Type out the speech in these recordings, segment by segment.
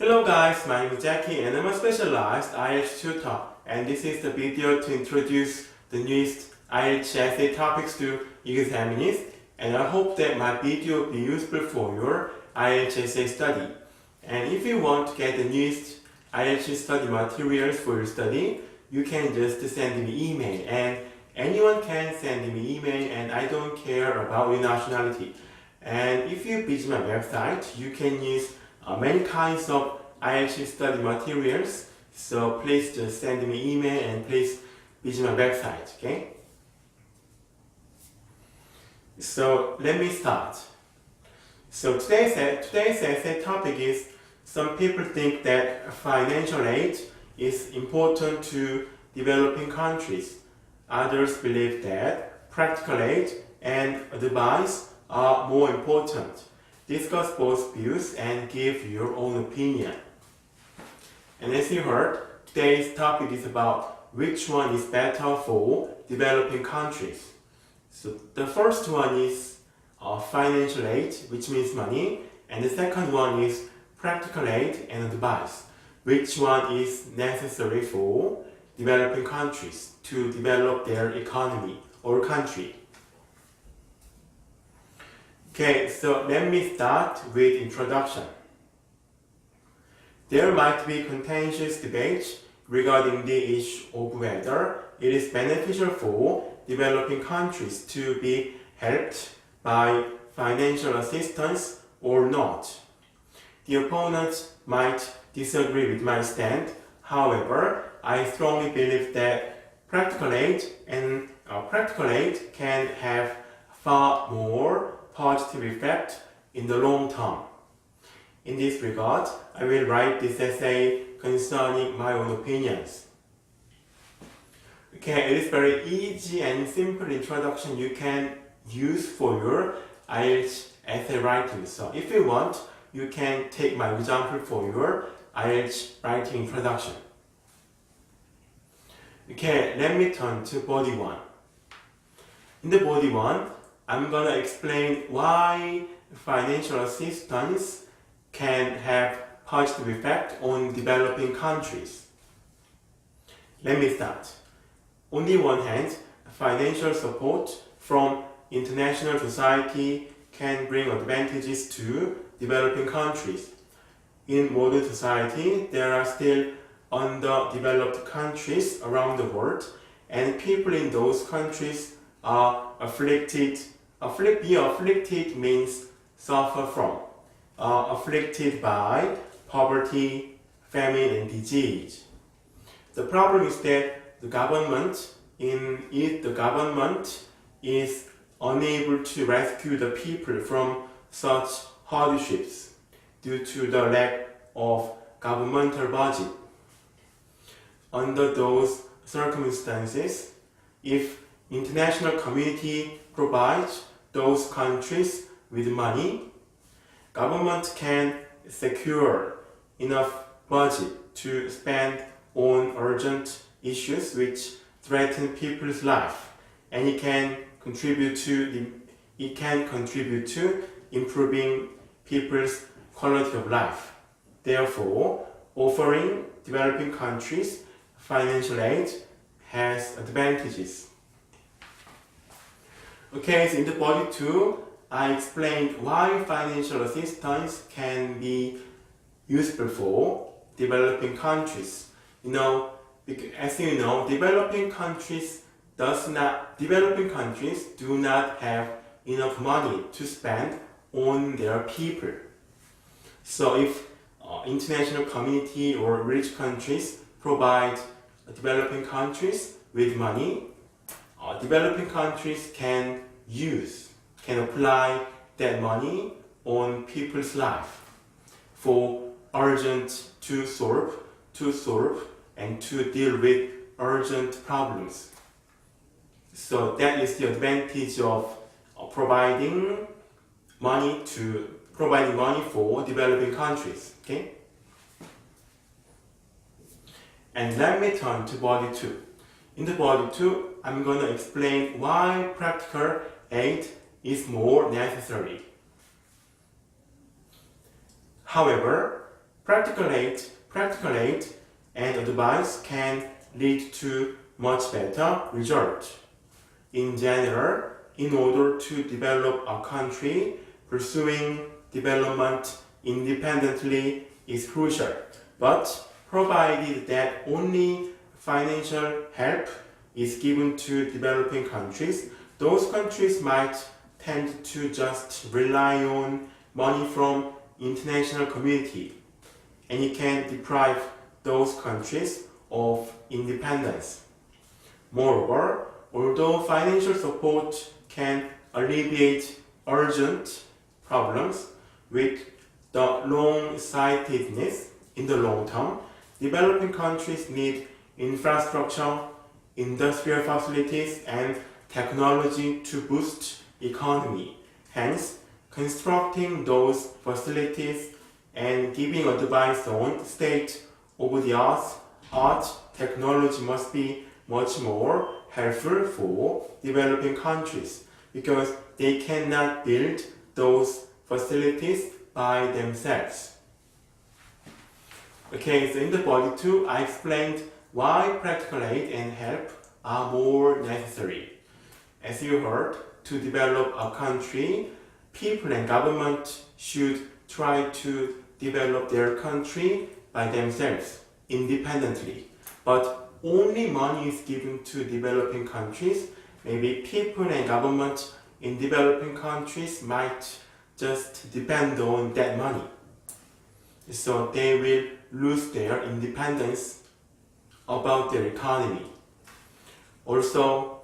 Hello guys, my name is Jackie and I'm a specialized IELTS tutor, and this is the video to introduce the newest IELTS essay topics to examinees, and I hope that my video will be useful for your IELTS essay study. And if you want to get the newest IELTS study materials for your study, you can just send me email, and anyone can send me email and I don't care about your nationality. And if you visit my website, you can use many kinds of IELTS study materials, so please just send me email and please visit my website, okay? So let me start. So today's essay topic is, some people think that financial aid is important to developing countries. Others believe that practical aid and advice are more important. Discuss both views and give your own opinion. And as you heard, today's topic is about which one is better for developing countries. So the first one is financial aid, which means money, and the second one is practical aid and advice, which one is necessary for developing countries to develop their economy or country. Okay, so let me start with introduction. There might be contentious debates regarding the issue of whether it is beneficial for developing countries to be helped by financial assistance or not. The opponents might disagree with my stand. However, I strongly believe that practical aid can have far more positive effect in the long term. In this regard, I will write this essay concerning my own opinions. Okay, it is very easy and simple introduction you can use for your IELTS essay writing. So if you want, you can take my example for your IELTS writing introduction. Okay, let me turn to body 1. In the body 1, I'm gonna explain why financial assistance can have positive effect on developing countries. Let me start. On the one hand, financial support from international society can bring advantages to developing countries. In modern society, there are still underdeveloped countries around the world, and people in those countries are afflicted. Be afflicted means suffer from. Afflicted by poverty, famine, and disease. The problem is that the government is unable to rescue the people from such hardships due to the lack of governmental budget. Under those circumstances, if international community provides those countries with money, government can secure enough budget to spend on urgent issues which threaten people's life, and it can contribute to improving people's quality of life. Therefore, offering developing countries financial aid has advantages. Okay, so in the body 2, I explained why financial assistance can be useful for developing countries. As you know, developing countries do not have enough money to spend on their people. So if international community or rich countries provide developing countries with money, developing countries can apply that money on people's life for to solve and to deal with urgent problems. So that is the advantage of providing money for developing countries. Okay? And let me turn to body 2. In the body 2, I'm going to explain why practical aid is more necessary. However, Practical aid and advice can lead to much better result. In general, in order to develop a country, pursuing development independently is crucial. But provided that only financial help is given to developing countries, those countries might tend to just rely on money from international community, and it can deprive those countries of independence. Moreover, although financial support can alleviate urgent problems with the long-sightedness in the long term, developing countries need infrastructure, industrial facilities, and technology to boost economy. Hence, constructing those facilities and giving advice on state-of-the-art technology must be much more helpful for developing countries because they cannot build those facilities by themselves. Okay, so in the body 2, I explained why practical aid and help are more necessary. As you heard, to develop a country, people and government should try to develop their country by themselves, independently. But only money is given to developing countries. Maybe people and government in developing countries might just depend on that money. So they will lose their independence about their economy. Also,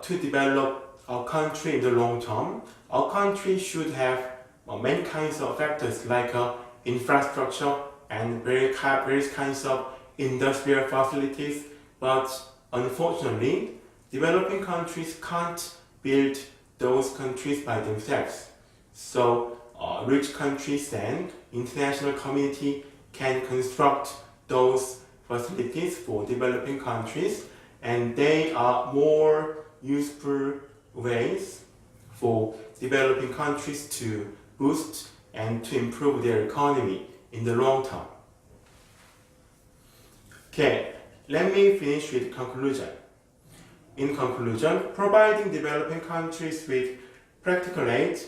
to develop a country in the long term, a country should have many kinds of factors like infrastructure and various kinds of industrial facilities, but unfortunately, developing countries can't build those countries by themselves. So, rich countries and international community can construct those facilities for developing countries, and they are more useful ways for developing countries to boost and to improve their economy in the long term. Okay, let me finish with conclusion. In conclusion, providing developing countries with practical aid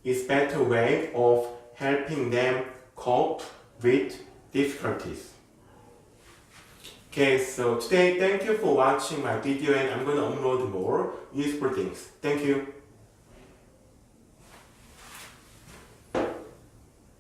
is a better way of helping them cope with difficulties. Okay, so today, thank you for watching my video, and I'm going to upload more useful things. Thank you.